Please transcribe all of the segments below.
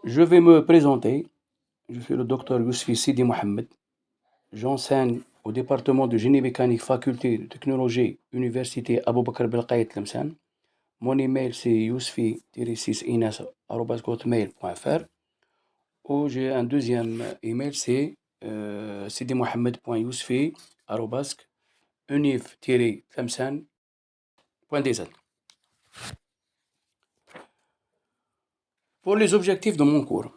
Je vais me présenter. Je suis le docteur Yousfi Sidi Mohamed. J'enseigne au département de génie mécanique, faculté de technologie, université Abou Bakr Belkhaït Tlemcen. Mon email c'est yousfi-inas@hotmail.fr. Ou j'ai un deuxième email, c'est sidimohamed.yousfi@univ-tlemcen.dz. Pour les objectifs de mon cours,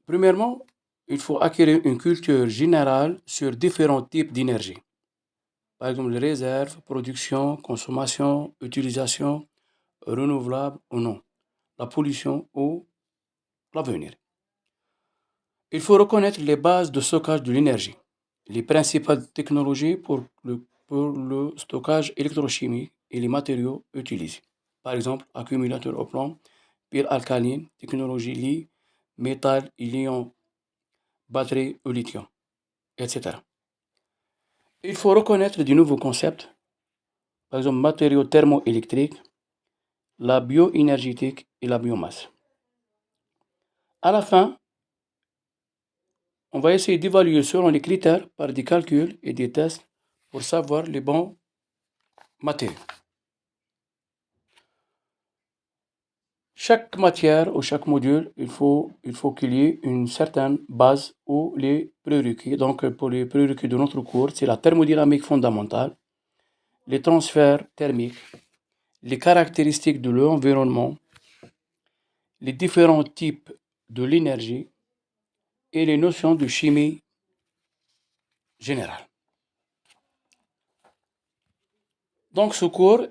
premièrement, il faut acquérir une culture générale sur différents types d'énergie. Par exemple, les réserves, production, consommation, utilisation, renouvelable ou non, la pollution ou l'avenir. Il faut reconnaître les bases de stockage de l'énergie, les principales technologies pour le stockage électrochimique et les matériaux utilisés. Par exemple, accumulateur au plomb, pile alcaline, technologie Li, métal, ion, batterie au lithium, etc. Il faut reconnaître de nouveaux concepts, par exemple matériaux thermoélectriques, la bioénergétique et la biomasse. À la fin, on va essayer d'évaluer selon les critères par des calculs et des tests pour savoir les bons matériaux. Chaque matière ou chaque module, il faut qu'il y ait une certaine base ou les prérequis. Donc, pour les prérequis de notre cours, c'est la thermodynamique fondamentale, les transferts thermiques, les caractéristiques de l'environnement, les différents types de l'énergie et les notions de chimie générale. Donc, ce cours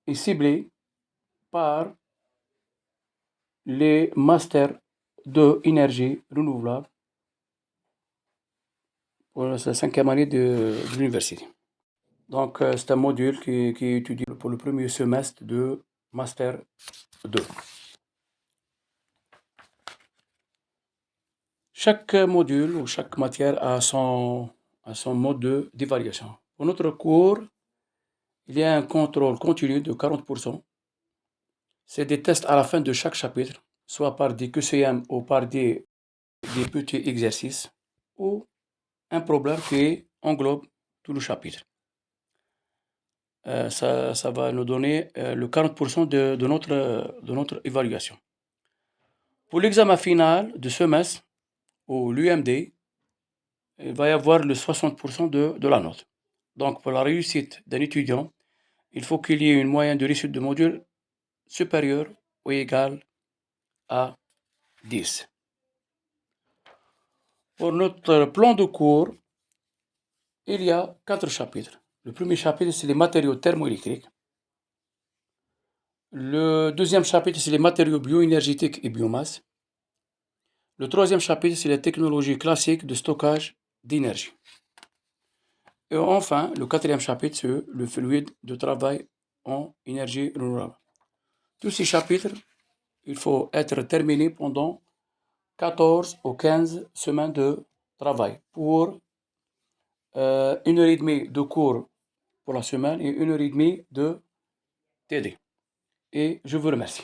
est ciblé par les masters de énergie renouvelable pour la cinquième année de l'université. Donc, c'est un module qui est étudié pour le premier semestre de Master 2. Chaque module ou chaque matière a son mode d'évaluation. Pour notre cours, il y a un contrôle continu de 40%. C'est des tests à la fin de chaque chapitre, soit par des QCM ou par des petits exercices, ou un problème qui englobe tout le chapitre. Ça va nous donner le 40% de notre évaluation. Pour l'examen final de semestre, ou l'UMD, il va y avoir le 60% de la note. Donc, pour la réussite d'un étudiant, il faut qu'il y ait une moyenne de réussite de module supérieure ou égale à 10. Pour notre plan de cours, il y a 4 chapitres. Le premier chapitre, c'est les matériaux thermoélectriques. Le deuxième chapitre, c'est les matériaux bioénergétiques et biomasse. Le troisième chapitre, c'est les technologies classiques de stockage d'énergie. Et enfin, le quatrième chapitre, c'est le fluide de travail en énergie renouvelable. Tous ces chapitres, il faut être terminés pendant 14 ou 15 semaines de travail pour 1h30 de cours pour la semaine et 1h30 de TD. Et je vous remercie.